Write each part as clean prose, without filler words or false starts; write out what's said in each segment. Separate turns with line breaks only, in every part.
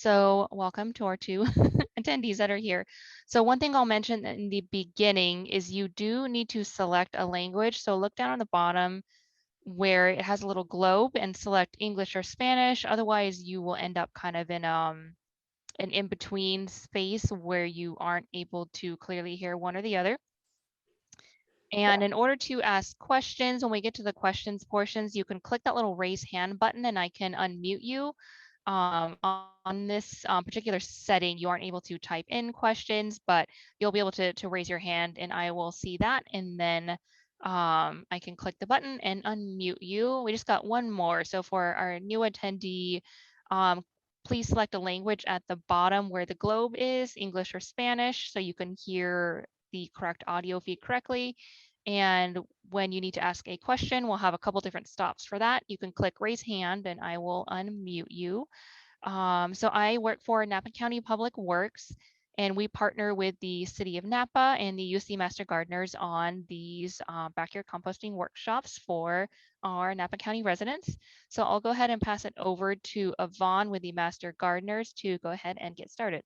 So welcome to our two attendees that are here. So one thing I'll mention in the beginning is you do need to select a language. So look down on the bottom where it has a little globe and select English or Spanish. Otherwise, you will end up kind of in an in-between space where you aren't able to clearly hear one or the other. And in order to ask questions, when we get to the questions portions, you can click that little raise hand button and I can unmute you. On this particular setting, you aren't able to type in questions, but you'll be able to raise your hand and I will see that. And then I can click the button and unmute you. We just got one more. So for our new attendee, please select a language at the bottom where the globe is, English or Spanish, so you can hear the correct audio feed correctly. And when you need to ask a question, we'll have a couple different stops for that. You can click raise hand and I will unmute you. So I work for Napa County Public Works, and we partner with the City of Napa and the UC Master Gardeners on these backyard composting workshops for our Napa County residents. So I'll go ahead and pass it over to Yvonne with the Master Gardeners to go ahead and get started.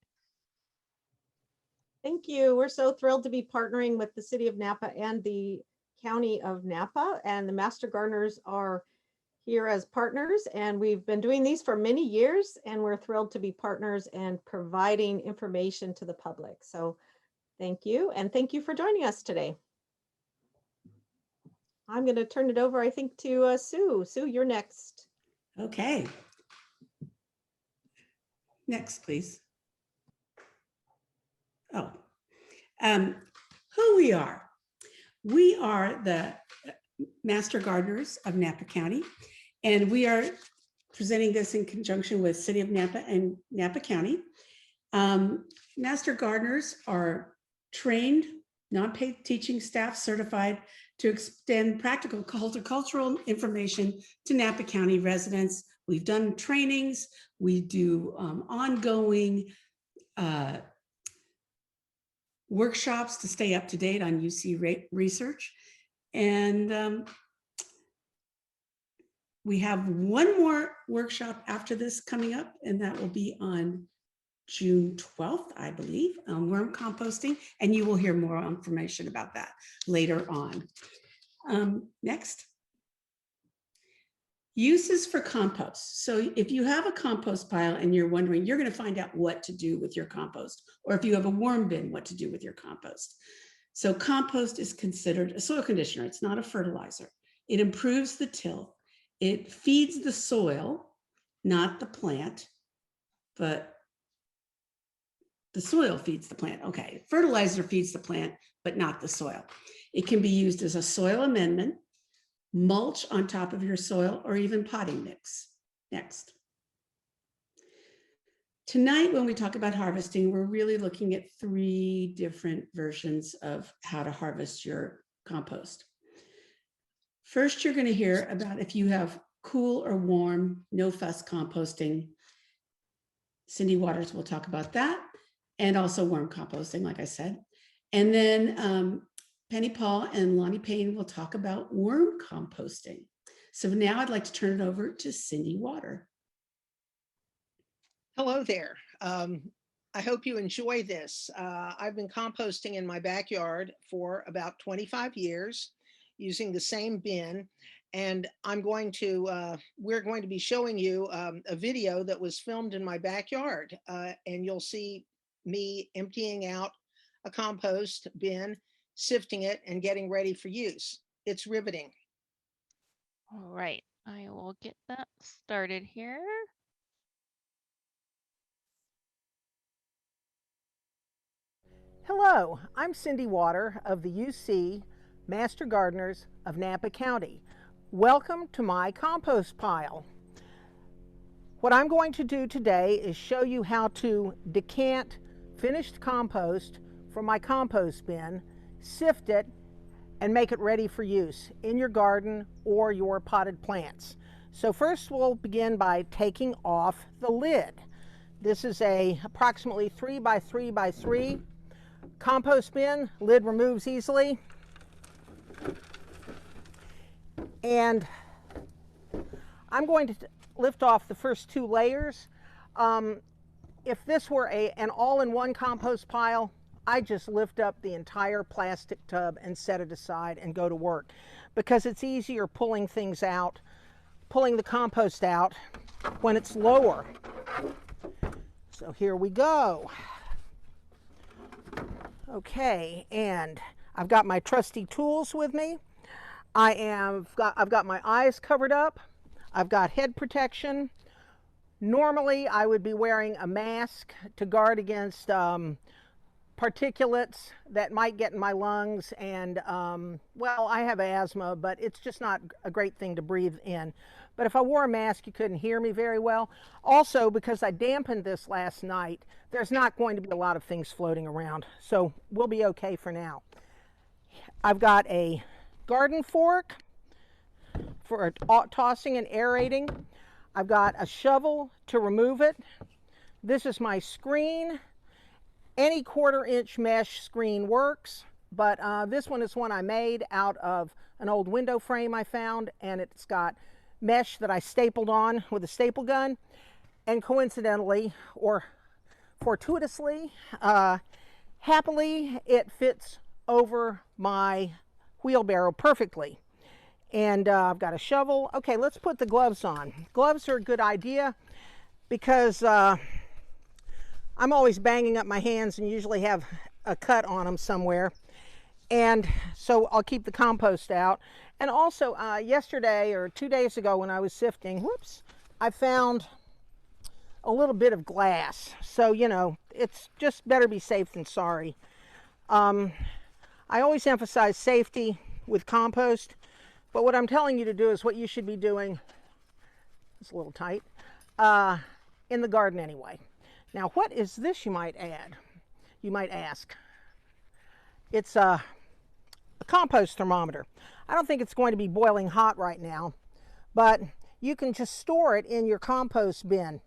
Thank you. We're so thrilled to be partnering with the City of Napa and the County of Napa, and the Master Gardeners are here as partners, and we've been doing these for many years, and we're thrilled to be partners and providing information to the public. So thank you, and thank you for joining us today. I'm going to turn it over, I think, to Sue. Sue, you're next.
Okay. Next, please. Oh, who we are. We are the Master Gardeners of Napa County, and we are presenting this in conjunction with City of Napa and Napa County. Master Gardeners are trained, non-paid teaching staff certified to extend practical horticultural information to Napa County residents. We've done trainings, we do ongoing workshops to stay up to date on UC research. And we have one more workshop after this coming up, and that will be on June 12th, I believe, on worm composting, and you will hear more information about that later on. Next. Uses for compost. So if you have a compost pile and you're wondering, you're going to find out what to do with your compost, or if you have a worm bin, what to do with your compost. So compost is considered a soil conditioner. It's not a fertilizer. It improves the till. It feeds the soil, not the plant, but the soil feeds the plant. Okay, fertilizer feeds the plant, but not the soil. It can be used as a soil amendment, mulch on top of your soil, or even potting mix. Next. Tonight, when we talk about harvesting, we're really looking at 3 different versions of how to harvest your compost. First, you're going to hear about if you have cool or warm, no fuss composting. Cindy Waters will talk about that, and also worm composting, like I said. And then Penny Paul and Lonnie Payne will talk about worm composting. So now I'd like to turn it over to Cindy Water.
Hello there. I hope you enjoy this. I've been composting in my backyard for about 25 years using the same bin. And we're going to be showing you a video that was filmed in my backyard. And you'll see me emptying out a compost bin, sifting it, and getting ready for use. It's riveting.
All right, I will get that started here.
Hello, I'm Cindy Water of the UC Master Gardeners of Napa County. Welcome to my compost pile. What I'm going to do today is show you how to decant finished compost from my compost bin, sift it, and make it ready for use in your garden or your potted plants. So first we'll begin by taking off the lid. This is a approximately 3 by 3 by 3 compost bin. Lid removes easily. And I'm going to lift off the first 2 layers. if this were an all-in-one compost pile, I just lift up the entire plastic tub and set it aside and go to work, because it's easier pulling things out, pulling the compost out when it's lower. So here we go. Okay, and I've got my trusty tools with me. I've got my eyes covered up. I've got head protection. Normally, I would be wearing a mask to guard against particulates that might get in my lungs, and well, I have asthma, but it's just not a great thing to breathe in. But if I wore a mask, you couldn't hear me very well. Also, because I dampened this last night, there's not going to be a lot of things floating around, so we'll be okay for now. I've got a garden fork for tossing and aerating. I've got a shovel to remove it. This is my screen. Any 1/4-inch mesh screen works, but this one is one I made out of an old window frame I found, and it's got mesh that I stapled on with a staple gun, and coincidentally, or fortuitously, happily, it fits over my wheelbarrow perfectly. And I've got a shovel. Okay, let's put the gloves on. Gloves are a good idea because I'm always banging up my hands and usually have a cut on them somewhere. And so I'll keep the compost out. And also yesterday or 2 days ago when I was sifting, whoops, I found a little bit of glass. So, you know, it's just better be safe than sorry. I always emphasize safety with compost, but what I'm telling you to do is what you should be doing, it's a little tight, in the garden anyway. Now, what is this, you might add? You might ask. It's a compost thermometer. I don't think it's going to be boiling hot right now, but you can just store it in your compost bin.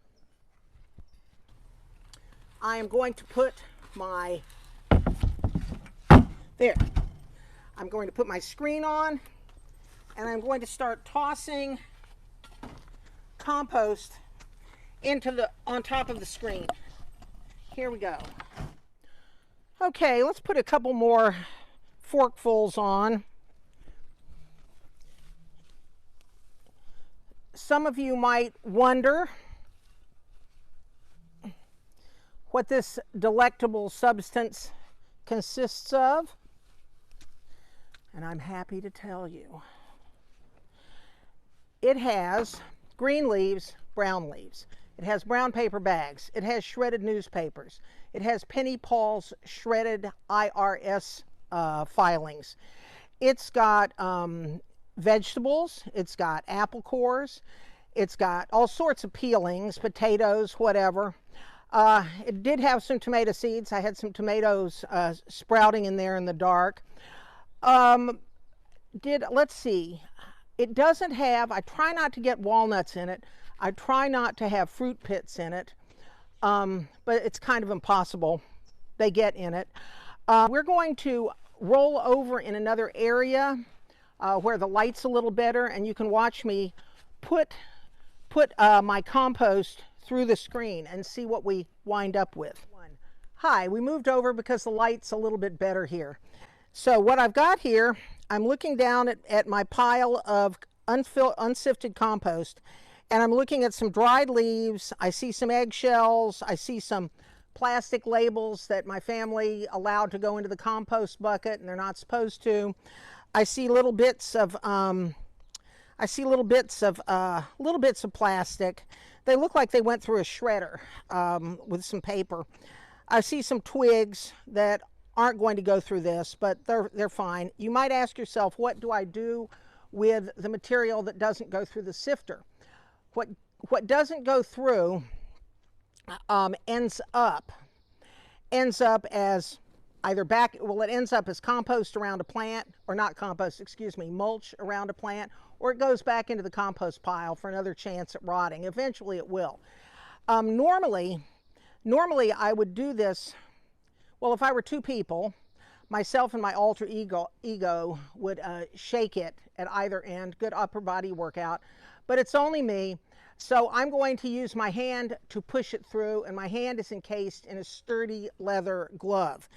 I am going to put my, there, I'm going to put my screen on, and I'm going to start tossing compost on top of the screen. Here we go. Okay, let's put a couple more forkfuls on. Some of you might wonder what this delectable substance consists of, and I'm happy to tell you. It has green leaves, brown leaves. It has brown paper bags. It has shredded newspapers. It has Penny Paul's shredded IRS filings. It's got vegetables. It's got apple cores. It's got all sorts of peelings, potatoes, whatever. It did have some tomato seeds. I had some tomatoes sprouting in there in the dark. Let's see. It doesn't have, I try not to get walnuts in it. I try not to have fruit pits in it, but it's kind of impossible. They get in it. We're going to roll over in another area where the light's a little better, and you can watch me put my compost through the screen and see what we wind up with. Hi, we moved over because the light's a little bit better here. So what I've got here, I'm looking down at my pile of unsifted compost, and I'm looking at some dried leaves. I see some eggshells. I see some plastic labels that my family allowed to go into the compost bucket, and they're not supposed to. I see little bits of plastic. They look like they went through a shredder with some paper. I see some twigs that aren't going to go through this, but they're fine. You might ask yourself, what do I do with the material that doesn't go through the sifter? What doesn't go through ends up as either it ends up as compost around a plant, or not compost, excuse me, mulch around a plant, or it goes back into the compost pile for another chance at rotting. Eventually it will. Normally I would do this, well, if I were two people, myself and my alter ego would shake it at either end, good upper body workout, but it's only me. So I'm going to use my hand to push it through, and my hand is encased in a sturdy leather glove.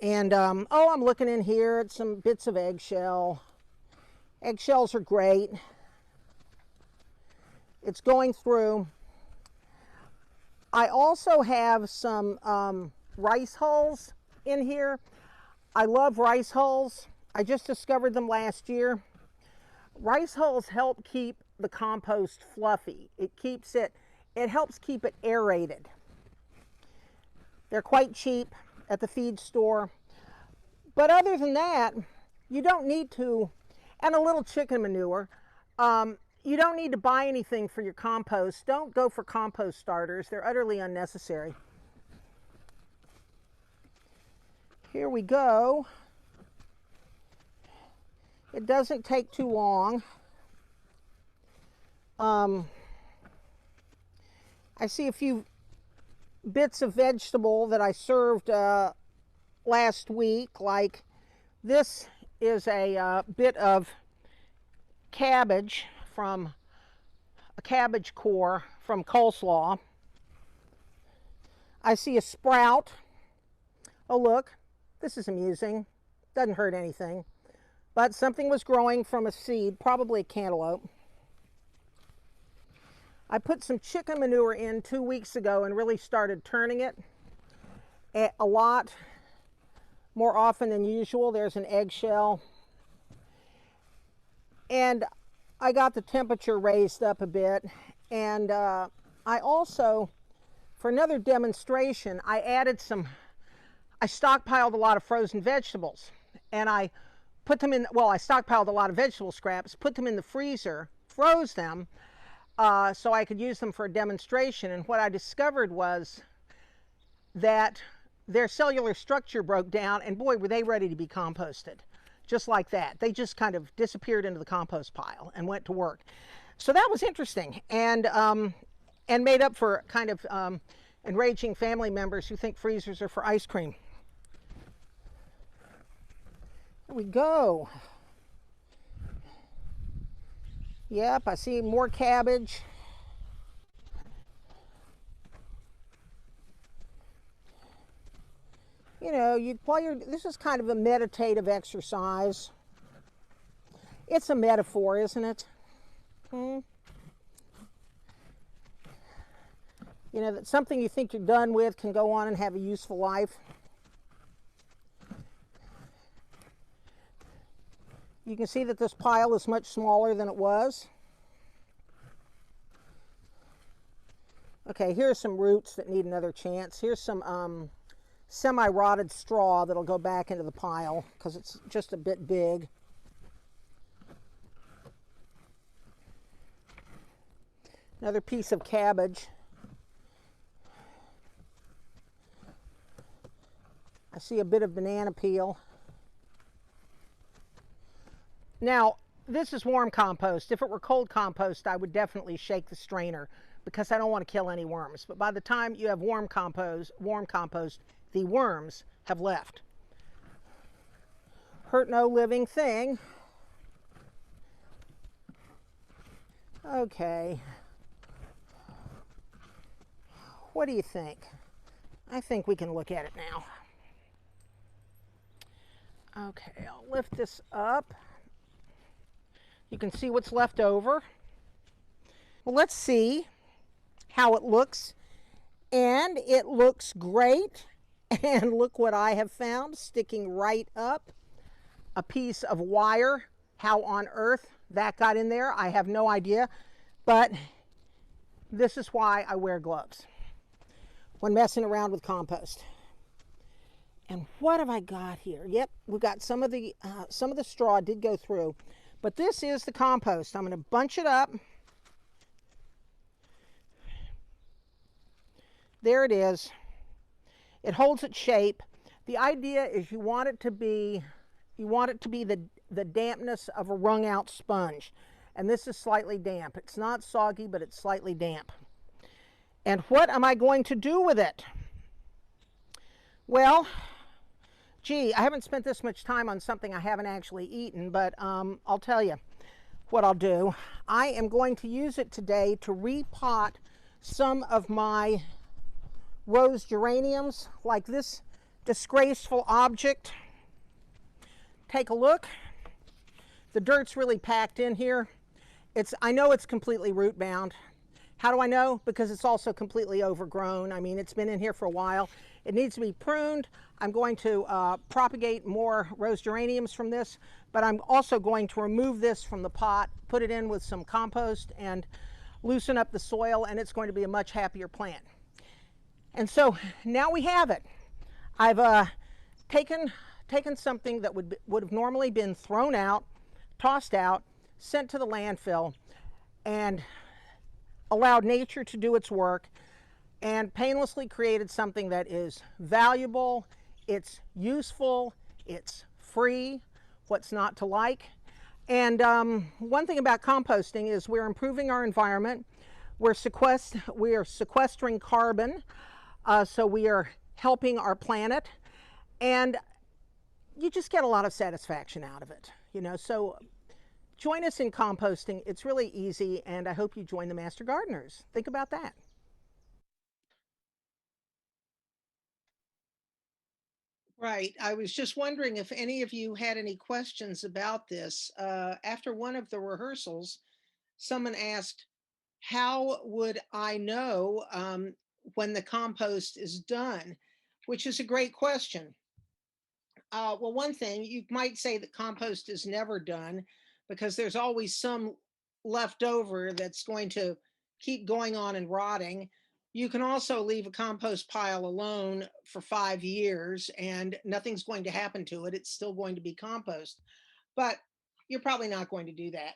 And oh, I'm looking in here at some bits of eggshell. Eggshells are great. It's going through. I also have some rice hulls in here. I love rice hulls. I just discovered them last year. Rice hulls help keep the compost fluffy. It helps keep it aerated. They're quite cheap at the feed store. But other than that, you don't need to, and a little chicken manure. You don't need to buy anything for your compost. Don't go for compost starters. They're utterly unnecessary. Here we go. It doesn't take too long. I see a few bits of vegetable that I served last week, like this is a bit of cabbage from a cabbage core from coleslaw. I see a sprout. Oh look, this is amusing. Doesn't hurt anything. But something was growing from a seed, probably a cantaloupe. I put some chicken manure in 2 weeks ago and really started turning it a lot more often than usual. There's an eggshell. And I got the temperature raised up a bit. And I also, for another demonstration, I stockpiled a lot of frozen vegetables. And I put them in, well, I stockpiled a lot of vegetable scraps, put them in the freezer, froze them, so I could use them for a demonstration. And what I discovered was that their cellular structure broke down, and boy, were they ready to be composted. Just like that. They just kind of disappeared into the compost pile and went to work. So that was interesting, and made up for kind of enraging family members who think freezers are for ice cream. There we go. Yep, I see more cabbage. You know, this is kind of a meditative exercise. It's a metaphor, isn't it? You know, that something you think you're done with can go on and have a useful life. You can see that this pile is much smaller than it was. Okay, here's some roots that need another chance. Here's some semi-rotted straw that'll go back into the pile because it's just a bit big. Another piece of cabbage. I see a bit of banana peel. Now, this is warm compost. If it were cold compost, I would definitely shake the strainer because I don't want to kill any worms. But by the time you have warm compost, the worms have left. Hurt no living thing. Okay. What do you think? I think we can look at it now. Okay, I'll lift this up. You can see what's left over. Well, let's see how it looks. And it looks great. And look what I have found sticking right up. A piece of wire. How on earth that got in there, I have no idea. But this is why I wear gloves when messing around with compost. And what have I got here? Yep, we got some of the straw did go through. But this is the compost. I'm going to bunch it up. There it is. It holds its shape. The idea is you want it to be the dampness of a wrung out sponge. And this is slightly damp. It's not soggy, but it's slightly damp. And what am I going to do with it? Well, gee, I haven't spent this much time on something I haven't actually eaten, but I'll tell you. what I'll do. I am going to use it today to repot some of my rose geraniums, like this disgraceful object. Take a look. The dirt's really packed in here. I know it's completely root bound. How do I know? Because it's also completely overgrown. I mean, it's been in here for a while. It needs to be pruned. I'm going to propagate more rose geraniums from this, but I'm also going to remove this from the pot, put it in with some compost, and loosen up the soil, and it's going to be a much happier plant. And so now we have it. I've taken something that would have normally been thrown out, tossed out, sent to the landfill, and allowed nature to do its work, and painlessly created something that is valuable, it's useful, it's free. What's not to like? And one thing about composting is we're improving our environment. We are sequestering carbon, so we are helping our planet, and you just get a lot of satisfaction out of it, you know. So join us in composting. It's really easy, and I hope you join the Master Gardeners. Think about that.
Right. I was just wondering if any of you had any questions about this. After one of the rehearsals, someone asked, how would I know when the compost is done? Which is a great question. Well, one thing, you might say that compost is never done because there's always some left over that's going to keep going on and rotting. You can also leave a compost pile alone for 5 years and nothing's going to happen to it. It's still going to be compost, but you're probably not going to do that.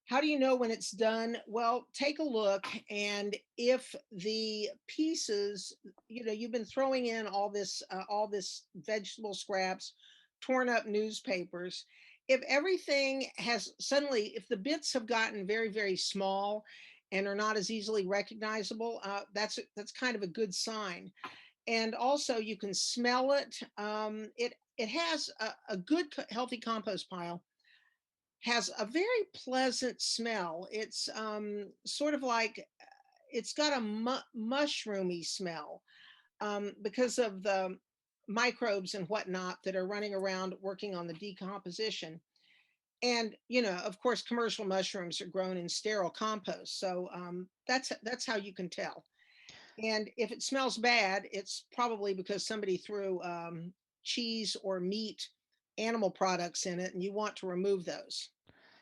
How do you know when it's done? Well, take a look, and if the pieces, you know, you've been throwing in all this vegetable scraps, torn up newspapers, if everything has suddenly, if the bits have gotten very, very small and are not as easily recognizable, that's kind of a good sign. And also, you can smell it. It has a good, healthy compost pile has a very pleasant smell. It's sort of like, it's got a mushroomy smell because of the microbes and whatnot that are running around working on the decomposition. And, you know, of course, commercial mushrooms are grown in sterile compost. So that's how you can tell. And if it smells bad, it's probably because somebody threw cheese or meat animal products in it, and you want to remove those.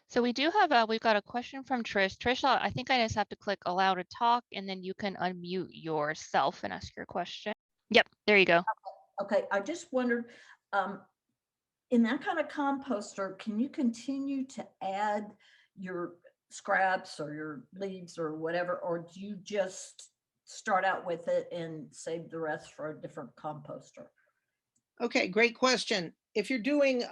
So we do have we've got a question from Trish. Trish, I think I just have to click allow to talk, and then you can unmute yourself and ask your question. Yep, there you go.
Okay, I just wondered, in that kind of composter, can you continue to add your scraps or your leaves or whatever, or do you just start out with it and save the rest for a different composter?
Okay, great question. If you're doing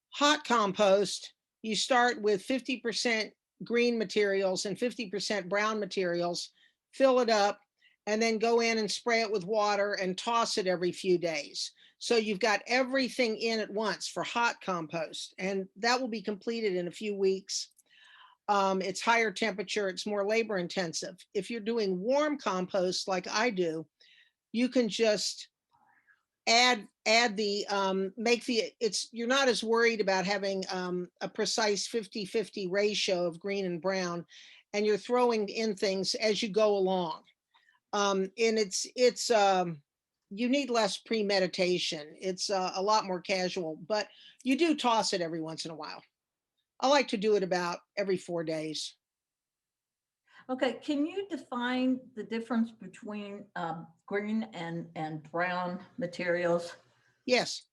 hot compost, you start with 50% green materials and 50% brown materials, fill it up, and then go in and spray it with water and toss it every few days. So you've got everything in at once for hot compost, and that will be completed in a few weeks. It's higher temperature, it's more labor intensive. If you're doing warm compost like I do, you can just add the you're not as worried about having a precise 50-50 ratio of green and brown, and you're throwing in things as you go along. And it's you need less premeditation. It's a lot more casual, but you do toss it every once in a while. I like to do it about every 4 days.
Okay, can you define the difference between green and brown materials?
Yes.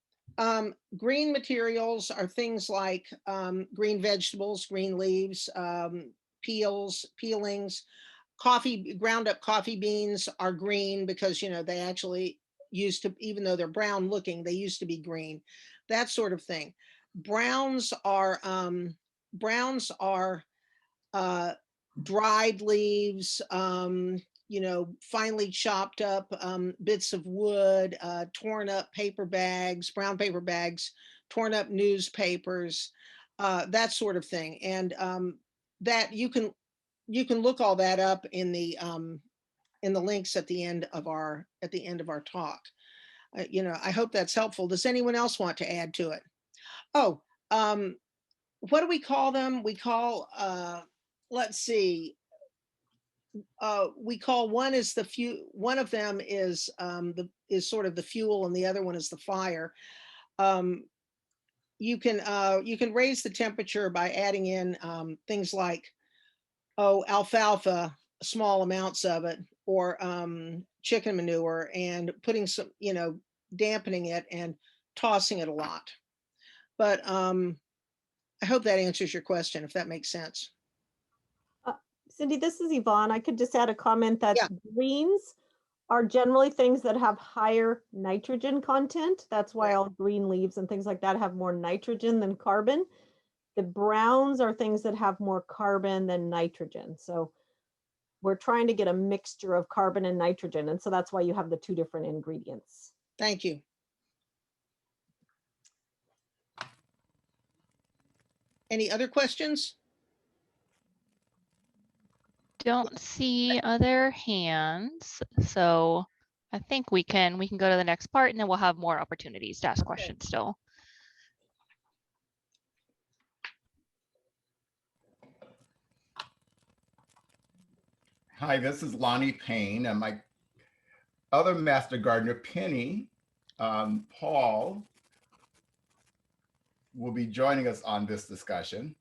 Green materials are things like green vegetables, green leaves, peelings. Ground up coffee beans are green because, you know, they actually used to, even though they're brown looking, they used to be green, that sort of thing. Browns are dried leaves, you know, finely chopped up bits of wood, torn up paper bags, brown paper bags, torn up newspapers. that sort of thing. And that you can look all that up in the links at the end of our talk. You know, I hope that's helpful. Does anyone else want to add to it? Oh, what do we call them? We call, let's see, we call one is one of them is is sort of the fuel, and the other one is the fire. You can raise the temperature by adding in things like, alfalfa, small amounts of it, or chicken manure, and putting some, dampening it and tossing it a lot. But I hope that answers your question, if that makes sense.
Cindy, this is Yvonne. I could just add a comment that
Yeah.
greens are generally things that have higher nitrogen content. That's why
Right.
all green leaves and things like that have more nitrogen than carbon. The browns are things that have more carbon than nitrogen. So we're trying to get a mixture of carbon and nitrogen. And so that's why you have the two different ingredients.
Thank you. Any other questions?
Don't see other hands, so I think we can go to the next part, and then we'll have more opportunities to ask questions still.
Hi, this is Lonnie Payne, and my other master gardener, Penny Paul, will be joining us on this discussion.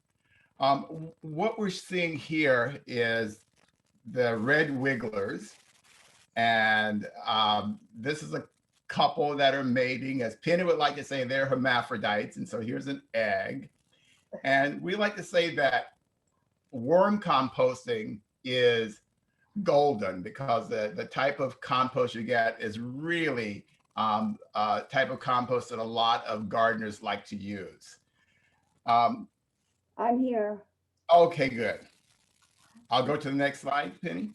What we're seeing here is the red wigglers, and this is a couple that are mating. As Penny would like to say, they're hermaphrodites, and so here's an egg. And we like to say that worm composting is golden, because the type of compost you get is really type of compost that a lot of gardeners like to use.
I'm here.
Okay, good. I'll go to the next slide, Penny.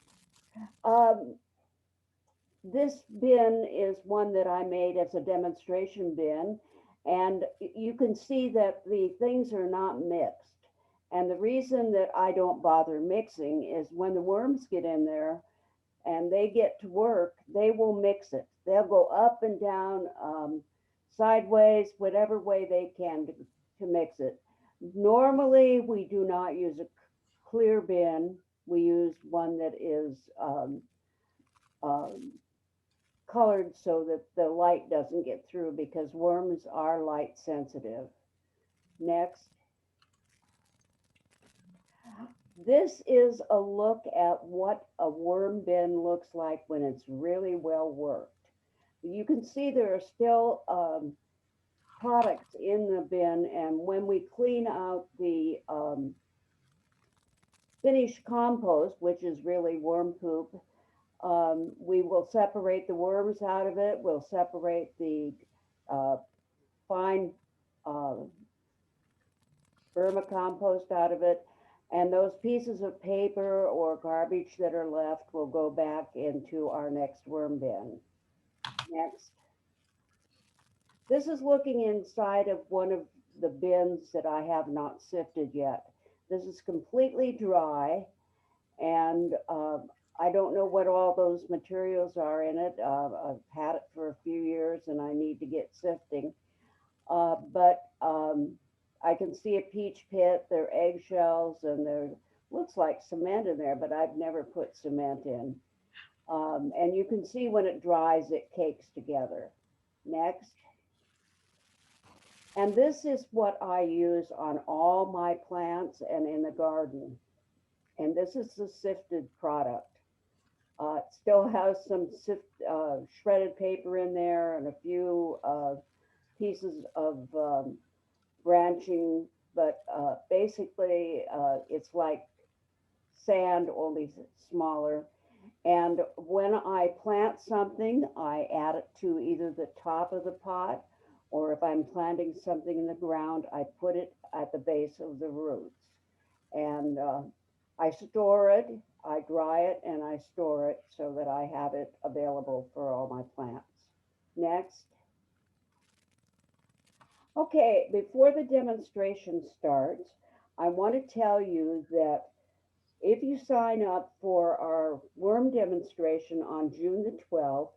This bin is one that I made as a demonstration bin, and you can see that the things are not mixed. And the reason that I don't bother mixing is when the worms get in there and they get to work, they will mix it. They'll go up and down, sideways, whatever way they can to mix it. Normally, we do not use a clear bin. We use one that is colored so that the light doesn't get through, because worms are light sensitive. Next. This is a look at what a worm bin looks like when it's really well worked. You can see there are still products in the bin, and when we clean out the finished compost, which is really worm poop, we will separate the worms out of it. We'll separate the fine vermicompost out of it. And those pieces of paper or garbage that are left will go back into our next worm bin. Next. This is looking inside of one of the bins that I have not sifted yet. This is completely dry, and I don't know what all those materials are in it. I've had it for a few years and I need to get sifting. But I can see a peach pit, there are eggshells, and there looks like cement in there, but I've never put cement in. And you can see when it dries, it cakes together. Next. And this is what I use on all my plants and in the garden. And this is the sifted product. It still has some shredded paper in there and a few pieces of branching, but basically it's like sand, only smaller. And when I plant something, I add it to either the top of the pot, or if I'm planting something in the ground, I put it at the base of the roots. And I store it, I dry it, and I store it so that I have it available for all my plants. Next. Okay, before the demonstration starts, I want to tell you that if you sign up for our worm demonstration on June the 12th,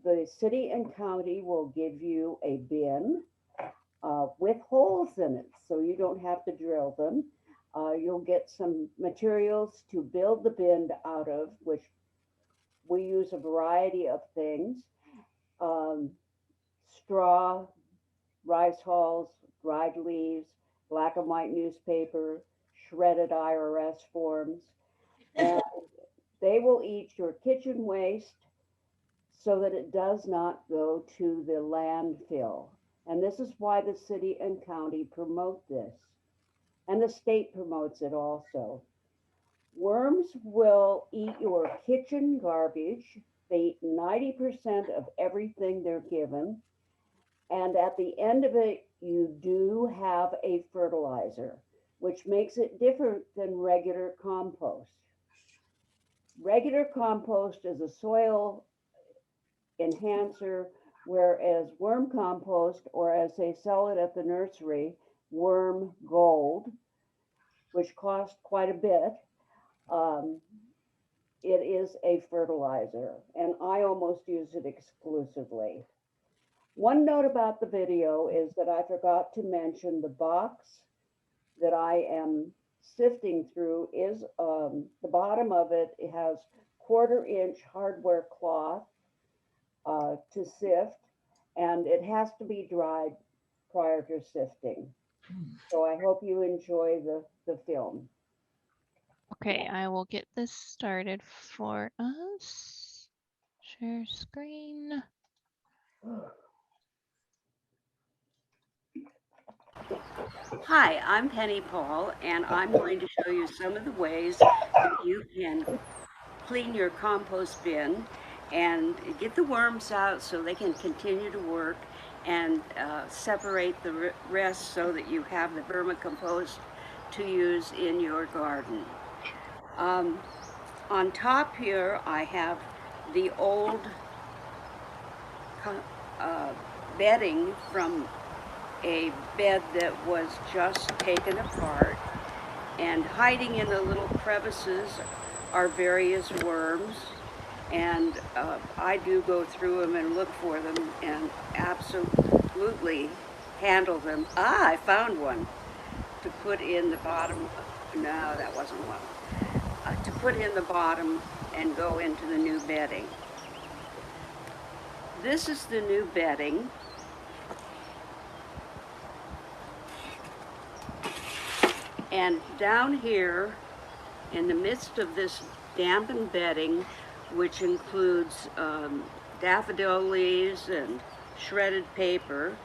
the city and county will give you a bin with holes in it, so you don't have to drill them. You'll get some materials to build the bin out of, which we use a variety of things. Um, Straw, rice hulls, dried leaves, black and white newspaper, shredded IRS forms, and they will eat your kitchen waste so that it does not go to the landfill. And this is why the city and county promote this. And the state promotes it also. Worms will eat your kitchen garbage. They eat 90% of everything they're given. And at the end of it, you do have a fertilizer, which makes it different than regular compost. Regular compost is a soil enhancer, whereas worm compost, or as they sell it at the nursery, worm gold, which costs quite a bit, um, it is a fertilizer, and I almost use it exclusively. One note about the video is that I forgot to mention the box that I am sifting through is the bottom of it. It has 1/4 inch hardware cloth to sift, and it has to be dried prior to sifting. So I hope you enjoy the film.
Okay, I will get this started for us. Share screen.
Hi, I'm Penny Paul, and I'm going to show you some of the ways that you can clean your compost bin and get the worms out so they can continue to work, and separate the rest so that you have the vermicompost to use in your garden. On top here, I have the old bedding from a bed that was just taken apart, and hiding in the little crevices are various worms, and I do go through them and look for them and absolutely handle them. Ah, I found one to put in the bottom. No, that wasn't one. To put in the bottom and go into the new bedding. This is the new bedding. And down here, in the midst of this dampened bedding, which includes daffodil leaves and shredded paper,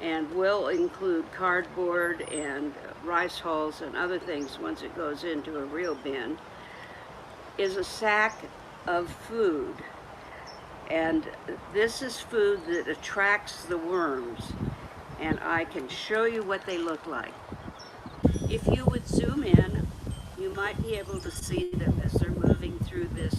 and will include cardboard and rice hulls and other things once it goes into a real bin, is a sack of food. And this is food that attracts the worms, and I can show you what they look like. If you would zoom in, you might be able to see them as they're moving through this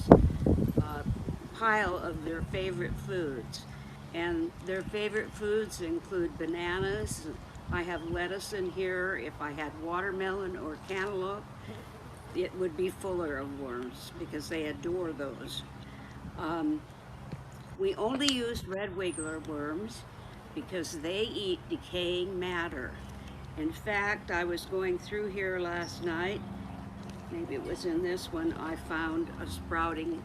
pile of their favorite foods. And their favorite foods include bananas. I have lettuce in here. If I had watermelon or cantaloupe, it would be fuller of worms because they adore those. We only used red wiggler worms because they eat decaying matter. In fact, I was going through here last night, maybe it was in this one, I found a sprouting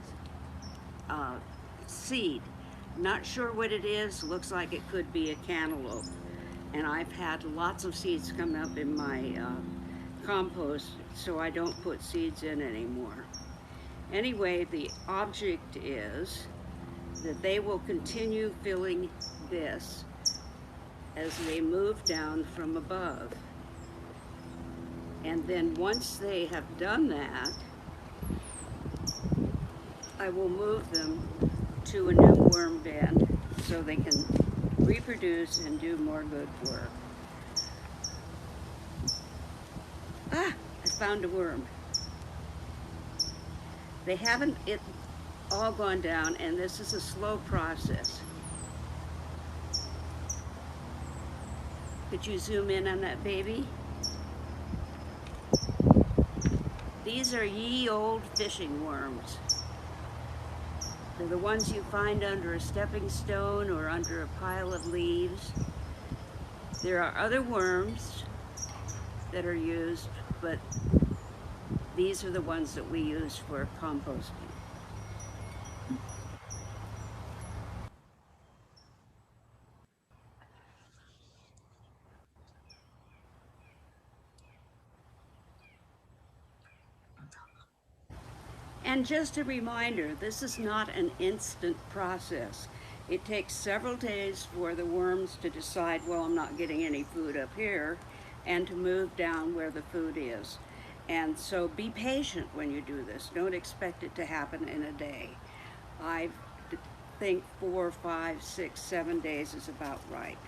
seed. Not sure what it is, looks like it could be a cantaloupe. And I've had lots of seeds come up in my compost, so I don't put seeds in anymore. Anyway, the object is that they will continue filling this as they move down from above. And then once they have done that, I will move them to a new worm bin so they can reproduce and do more good work. Ah, I found a worm. They haven't all gone down, and this is a slow process.
Could you zoom in on that baby? These are ye old fishing worms. They're the ones you find under a stepping stone or under a pile of leaves. There are other worms that are used, but these are the ones that we use for composting. And just a reminder, this is not an instant process. It takes several days for the worms to decide, well, I'm not getting any food up here, and to move down where the food is. And so be patient when you do this. Don't expect it to happen in a day. I think 4, 5, 6, 7 days is about right.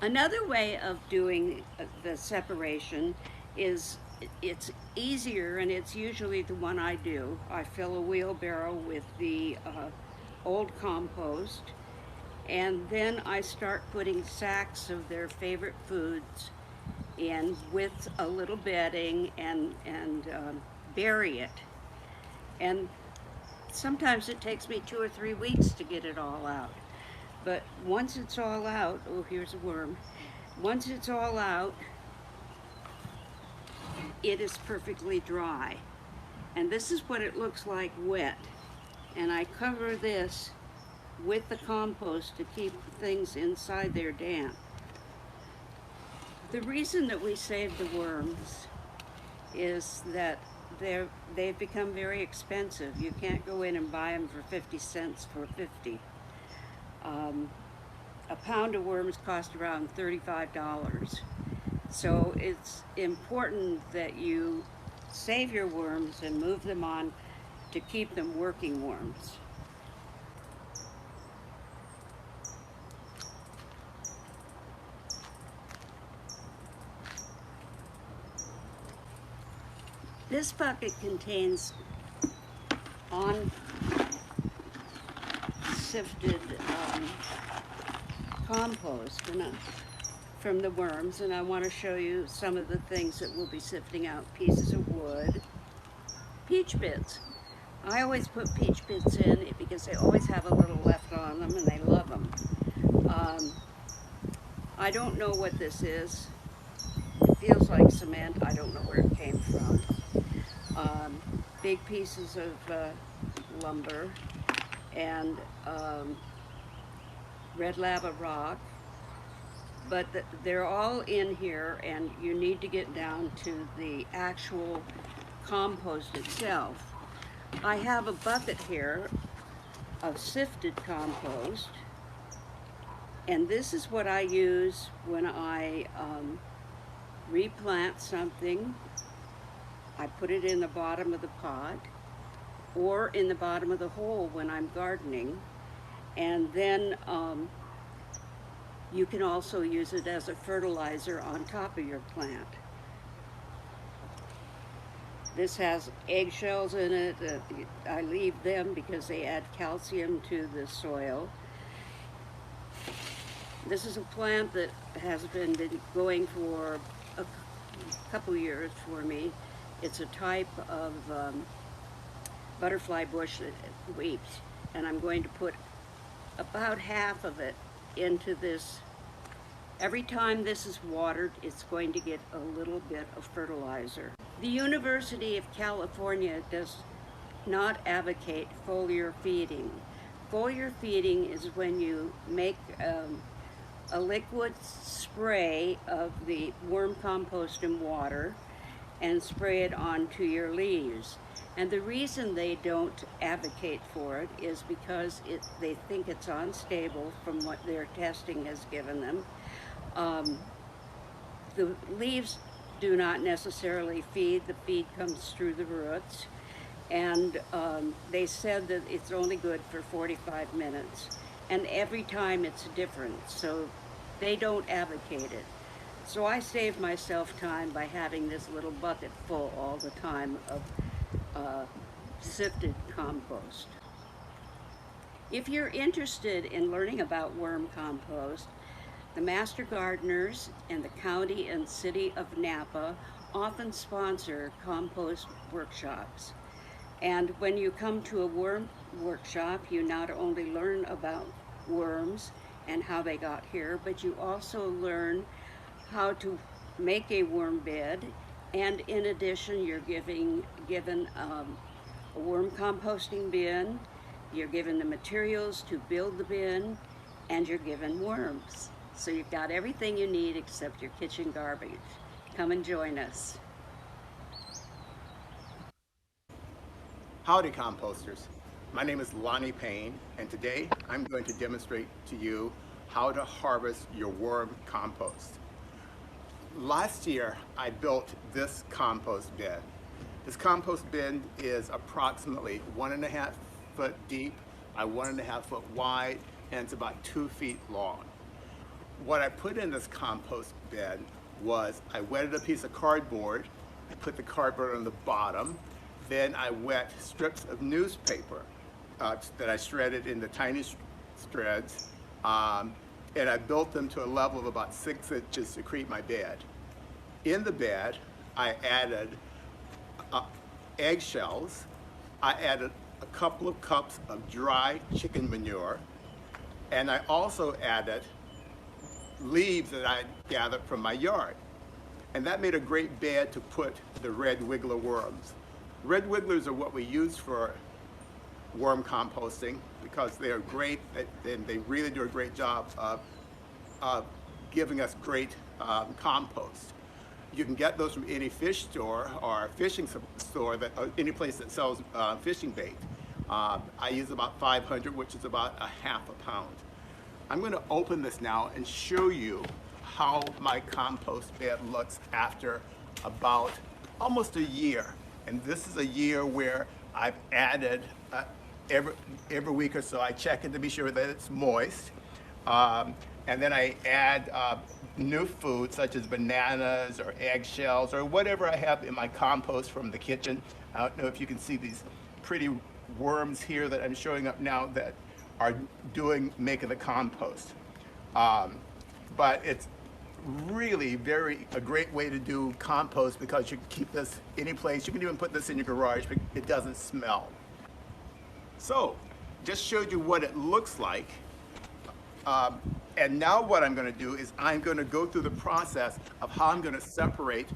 Another way of doing the separation is it's easier, and it's usually the one I do. I fill a wheelbarrow with the old compost, and then I start putting sacks of their favorite foods in with a little bedding and bury it. And sometimes it takes me 2 or 3 weeks to get it all out. But once it's all out, oh, here's a worm. Once it's all out, it is perfectly dry. And this is what it looks like wet. And I cover this with the compost to keep things inside there damp. The reason that we save the worms is that they've become very expensive. You can't go in and buy them for 50 cents for 50. A pound of worms cost around $35. So it's important that you save your worms and move them on to keep them working worms. This bucket contains sifted compost from the worms, and I want to show you some of the things that we'll be sifting out. Pieces of wood, peach bits. I always put peach bits in because they always have a little left on them and they love them. I don't know what this is. It feels like cement. I don't know where it came from. Big pieces of lumber and red lava rock. But they're all in here, and you need to get down to the actual compost itself. I have a bucket here of sifted compost, and this is what I use when I replant something. I put it in the bottom of the pot or in the bottom of the hole when I'm gardening, and then you can also use it as a fertilizer on top of your plant. This has eggshells in it. I leave them because they add calcium to the soil. This is a plant that has been going for a couple years for me. It's a type of butterfly bush that weeps, and I'm going to put about half of it into this. Every time this is watered, it's going to get a little bit of fertilizer. The University of California does not advocate foliar feeding. Foliar feeding is when you make a liquid spray of the worm compost in water and spray it onto your leaves. And the reason they don't advocate for it is because they think it's unstable from what their testing has given them. The leaves do not necessarily feed. The feed comes through the roots. And they said that it's only good for 45 minutes. And every time it's different, so they don't advocate it. So I save myself time by having this little bucket full all the time of sifted compost. If you're interested in learning about worm compost, The Master Gardeners and the County and City of Napa often sponsor compost workshops. And when you come to a worm workshop, you not only learn about worms and how they got here, but you also learn how to make a worm bed. And in addition, you're given a worm composting bin, you're given the materials to build the bin, and you're given worms. So you've got everything you need except your kitchen garbage. Come and join us.
Howdy composters, my name is Lonnie Payne, and today I'm going to demonstrate to you how to harvest your worm compost. Last year I built this compost bin. This compost bin is approximately 1.5 foot deep by 1.5 foot wide, and it's about 2 feet long. What I put in this compost bin was I wetted a piece of cardboard, I put the cardboard on the bottom, then I wet strips of newspaper that I shredded into tiny shreds, and I built them to a level of about 6 inches to create my bed. In the bed, I added eggshells, I added a couple of cups of dry chicken manure, and I also added leaves that I gathered from my yard. And that made a great bed to put the red wiggler worms. Red wigglers are what we use for worm composting because they are great and they really do a great job of giving us great compost. You can get those from any fish store or fishing store, any place that sells fishing bait. I use about 500, which is about a half a pound. I'm going to open this now and show you how my compost bed looks after about almost a year. And this is a year where I've added every week or so, I check it to be sure that it's moist. And then I add new food such as bananas or eggshells or whatever I have in my compost from the kitchen. I don't know if you can see these pretty worms here that I'm showing up now that are making the compost. But it's really a great way to do compost because you can keep this any place. You can even put this in your garage, but it doesn't smell. So, just showed you what it looks like. And now what I'm going to do is I'm going to go through the process of how I'm going to separate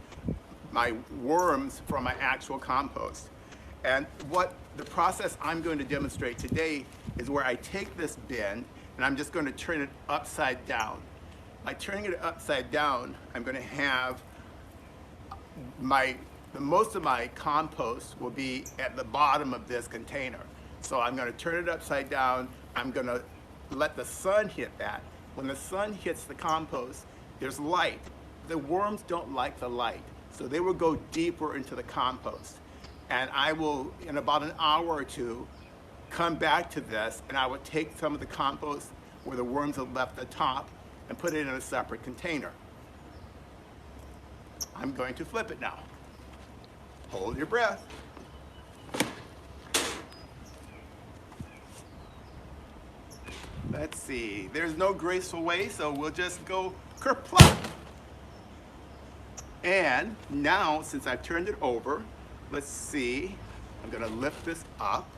my worms from my actual compost. And what the process I'm going to demonstrate today is where I take this bin and I'm just going to turn it upside down. By turning it upside down, I'm going to have most of my compost will be at the bottom of this container. So I'm going to turn it upside down. I'm going to let the sun hit that. When the sun hits the compost, there's light. The worms don't like the light, so they will go deeper into the compost. And I will, in about an hour or two, come back to this and I will take some of the compost where the worms have left the top and put it in a separate container. I'm going to flip it now. Hold your breath. Let's see, there's no graceful way, so we'll just go kerplunk. And now, since I've turned it over, let's see, I'm gonna lift this up.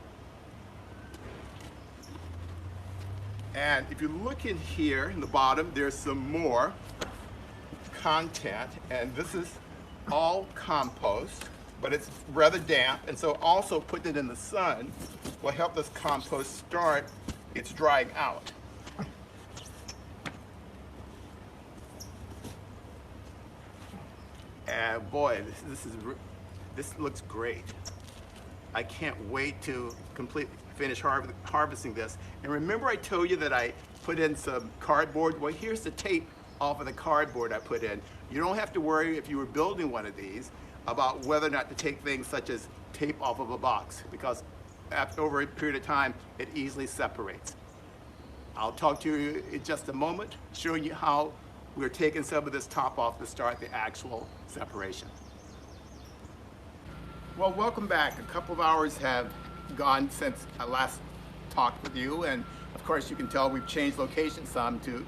And if you look in here in the bottom, there's some more content, and this is all compost, but it's rather damp, and so also putting it in the sun will help this compost start its drying out. And boy, this looks great. I can't wait to finish harvesting this. And remember I told you that I put in some cardboard? Well, here's the tape off of the cardboard I put in. You don't have to worry if you were building one of these about whether or not to take things such as tape off of a box, because over a period of time, it easily separates. I'll talk to you in just a moment, showing you how we're taking some of this top off to start the actual separation. Well, welcome back. A couple of hours have gone since I last talked with you, and of course you can tell we've changed location some to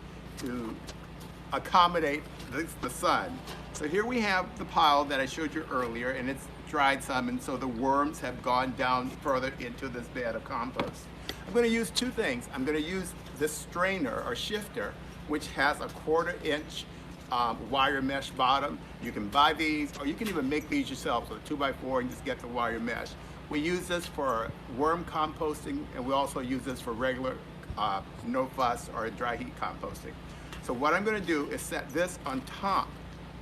accommodate the sun. So here we have the pile that I showed you earlier, and it's dried some, and so the worms have gone down further into this bed of compost. I'm going to use two things. I'm going to use this strainer or shifter, which has a 1/4-inch wire mesh bottom. You can buy these, or you can even make these yourself, so 2x4, and just get the wire mesh. We use this for worm composting, and we also use this for regular no fuss or dry heat composting. So what I'm going to do is set this on top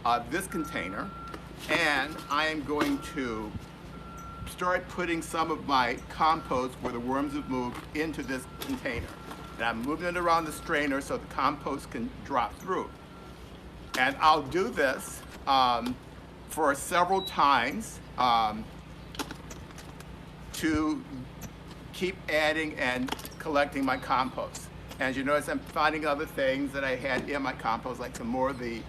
of this container, and I am going to start putting some of my compost where the worms have moved into this container. And I'm moving it around the strainer so the compost can drop through. And I'll do this for several times to keep adding and collecting my compost. As you notice, I'm finding other things that I had in my compost, like some more of the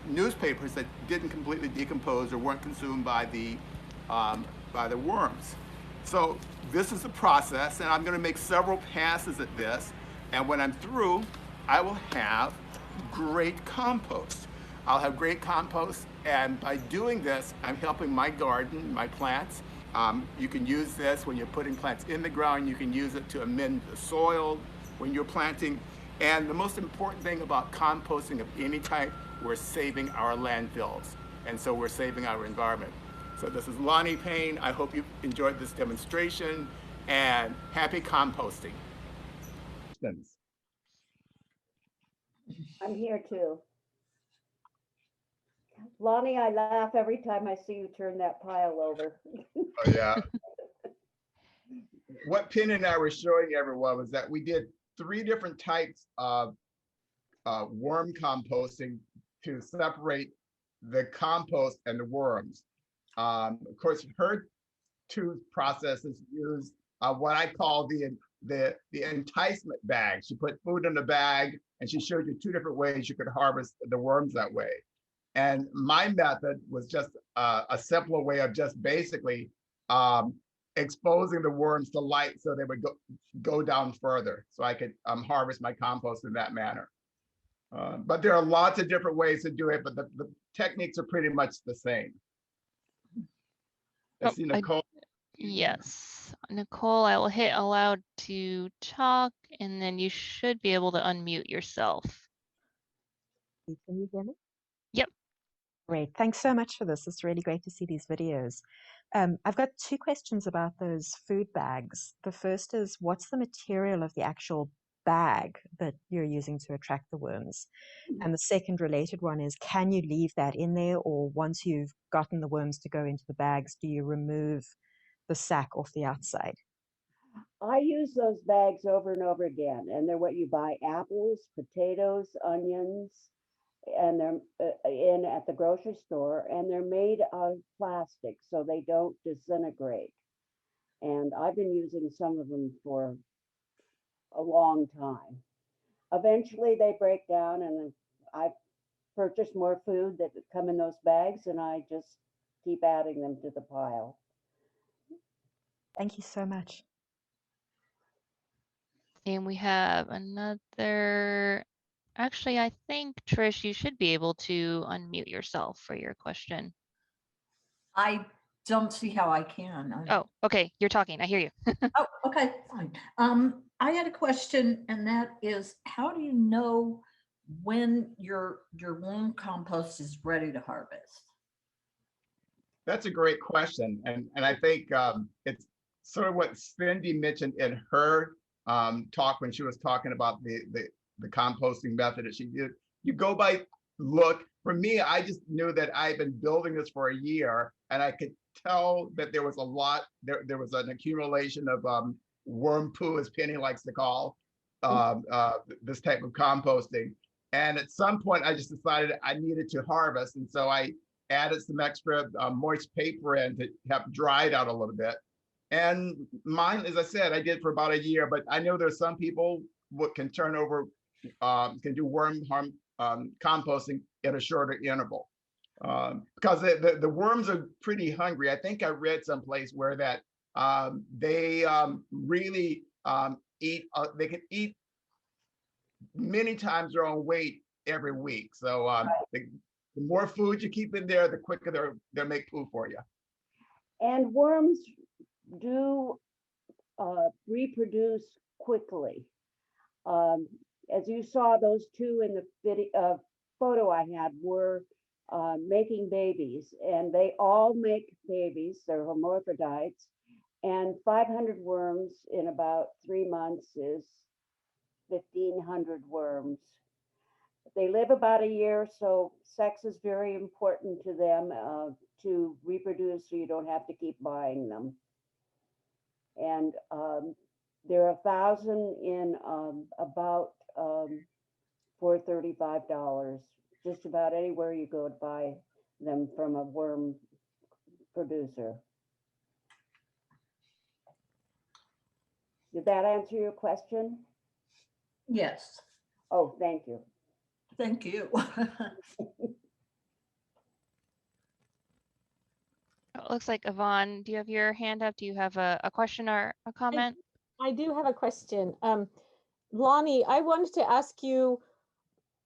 newspapers that didn't completely decompose or weren't consumed by the worms. So this is the process, and I'm going to make several passes at this. And when I'm through, I will have great compost. I'll have great compost, and by doing this, I'm helping my garden, my plants. You can use this when you're putting plants in the ground. You can use it to amend the soil when you're planting. And the most important thing about composting of any type, we're saving our landfills. And so we're saving our environment. So this is Lonnie Payne. I hope you enjoyed this demonstration, and happy composting.
I'm here too. Lonnie, I laugh every time I see you turn that pile over.
Oh, yeah. What Penn and I were showing everyone was that we did 3 different types of worm composting to separate the compost and the worms. Of course, her 2 processes use what I call the enticement bag. She put food in the bag, and she showed you 2 different ways you could harvest the worms that way. And my method was just a simpler way of just basically exposing the worms to light so they would go down further, so I could harvest my compost in that manner. But there are lots of different ways to do it, but the techniques are pretty much the same. I see Nicole.
Yes, Nicole, I will hit allowed to talk, and then you should be able to unmute yourself.
Can you hear me?
Yep.
Great. Thanks so much for this. It's really great to see these videos. I've got 2 questions about those food bags. The first is, what's the material of the actual bag that you're using to attract the worms? And the second related one is, can you leave that in there, or once you've gotten the worms to go into the bags, do you remove the sack off the outside?
I use those bags over and over again, and they're what you buy: apples, potatoes, onions, and they're in at the grocery store, and they're made of plastic so they don't disintegrate. And I've been using some of them for a long time. Eventually they break down, and I purchase more food that come in those bags, and I just keep adding them to the pile.
Thank you so much.
And we have another, actually, I think, Trish, you should be able to unmute yourself for your question.
I don't see how I can.
Oh, okay, you're talking, I hear you.
Oh, okay, fine. I had a question, and that is, how do you know when your worm compost is ready to harvest?
That's a great question. And I think it's sort of what Cindy mentioned in her talk when she was talking about the composting method that she did. You go by look. For me, I just knew that I've been building this for a year, and I could tell that there was a lot, there was an accumulation of worm poo, as Penny likes to call this type of composting. And at some point, I just decided I needed to harvest. And so I added some extra moist paper in to have dried out a little bit. And mine, as I said, I did for about a year, but I know there's some people what can turn over, can do worm composting at a shorter interval. Because the worms are pretty hungry. I think I read someplace where that they really eat, they can eat many times their own weight every week. So the more food you keep in there, the quicker they'll make food for you.
And worms do reproduce quickly. As you saw, those two in the video, photo I had were making babies, and they all make babies. They're hermaphrodites, and 500 worms in about 3 months is 1,500 worms. They live about a year, so sex is very important to them to reproduce, so you don't have to keep buying them. And there are 1,000 in about for $35. Just about anywhere you go to buy them from a worm producer. Did that answer your question?
Yes.
Oh, thank you.
Thank you.
It looks like Yvonne, do you have your hand up? Do you have a question or a comment?
I do have a question. Lonnie, I wanted to ask you,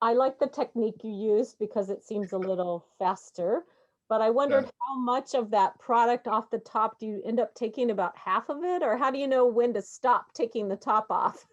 I like the technique you use because it seems a little faster, but I wondered how much of that product off the top do you end up taking? About half of it, or how do you know when to stop taking the top off?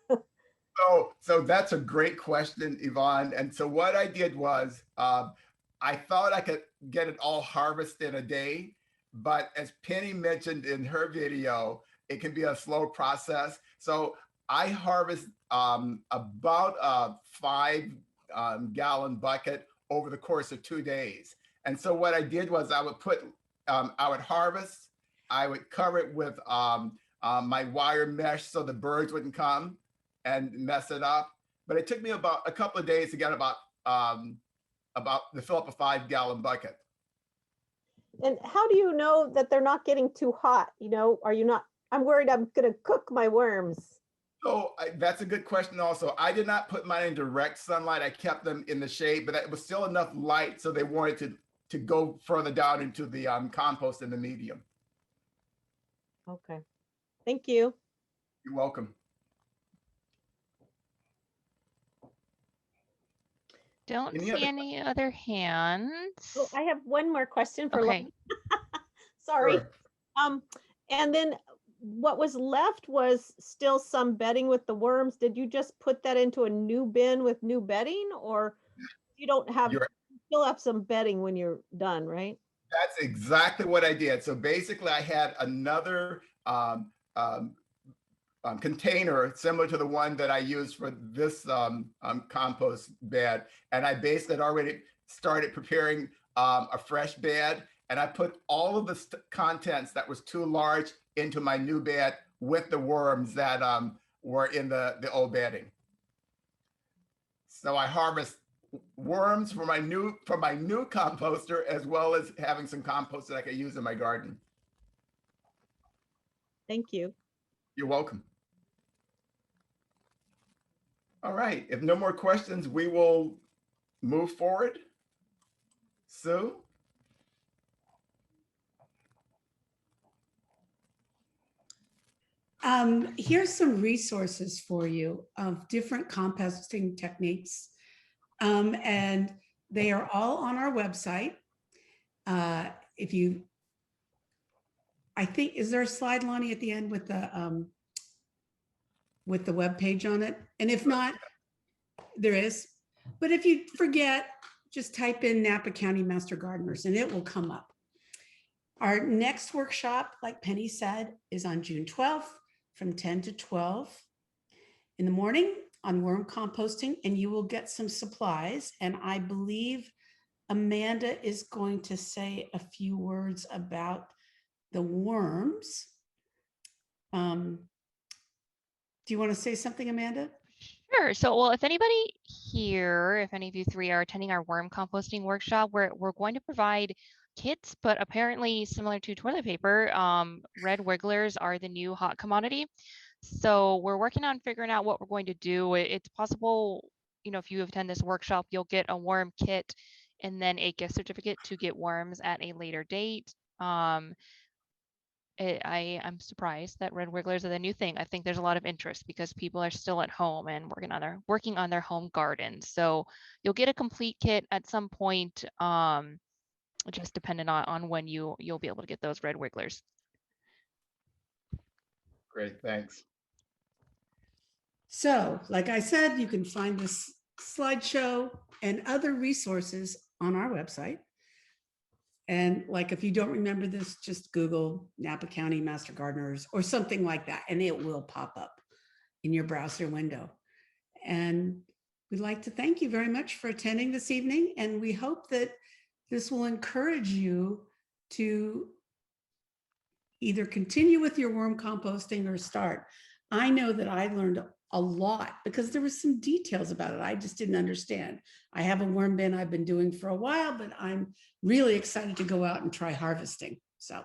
So that's a great question, Yvonne. And so what I did was I thought I could get it all harvested in a day, but as Penny mentioned in her video, it can be a slow process. So I harvest about a 5-gallon bucket over the course of 2 days. And so what I did was I would harvest, I would cover it with my wire mesh so the birds wouldn't come and mess it up. But it took me about a couple of days to get about to fill up a 5-gallon bucket.
And how do you know that they're not getting too hot? You know, are you not? I'm worried I'm going to cook my worms.
So that's a good question also. I did not put mine in direct sunlight. I kept them in the shade, but it was still enough light so they wanted to go further down into the compost in the medium.
Okay. Thank you.
You're welcome.
Don't see any other hands.
Oh, I have one more question for
Okay.
Sorry.
Sure.
And then what was left was still some bedding with the worms. Did you just put that into a new bin with new bedding, or you don't have, you still have some bedding when you're done, right?
That's exactly what I did. So basically I had another container similar to the one that I used for this compost bed. And I basically had already started preparing a fresh bed. And I put all of the contents that was too large into my new bed with the worms that were in the old bedding. So I harvest worms for my new composter, as well as having some compost that I could use in my garden.
Thank you.
You're welcome. All right, if no more questions, we will move forward. Sue?
Here's some resources for you of different composting techniques. And they are all on our website. If you, I think, is there a slide, Lonnie, at the end with the web page on it? And if not, there is. But if you forget, just type in Napa County Master Gardeners and it will come up. Our next workshop, like Penny said, is on June 12th from 10 to 12 in the morning on worm composting, and you will get some supplies. And I believe Amanda is going to say a few words about the worms. Do you want to say something, Amanda?
Sure. So, well, if anybody here, if any of you three are attending our worm composting workshop, we're going to provide kits, but apparently similar to toilet paper, red wigglers are the new hot commodity. So we're working on figuring out what we're going to do. It's possible, you know, if you attend this workshop, you'll get a worm kit and then a gift certificate to get worms at a later date. I'm surprised that red wigglers are the new thing. I think there's a lot of interest because people are still at home and working on their home gardens. So you'll get a complete kit at some point, just depending on when you'll be able to get those red wigglers.
Great, thanks.
So, like I said, you can find this slideshow and other resources on our website. And like, if you don't remember this, just Google Napa County Master Gardeners or something like that, and it will pop up in your browser window. And we'd like to thank you very much for attending this evening. And we hope that this will encourage you to either continue with your worm composting or start. I know that I learned a lot because there was some details about it I just didn't understand. I have a worm bin I've been doing for a while, but I'm really excited to go out and try harvesting. So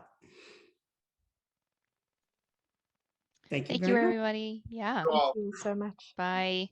thank you
Thank
very
you,
much.
everybody. Yeah.
Thank you so much.
Bye.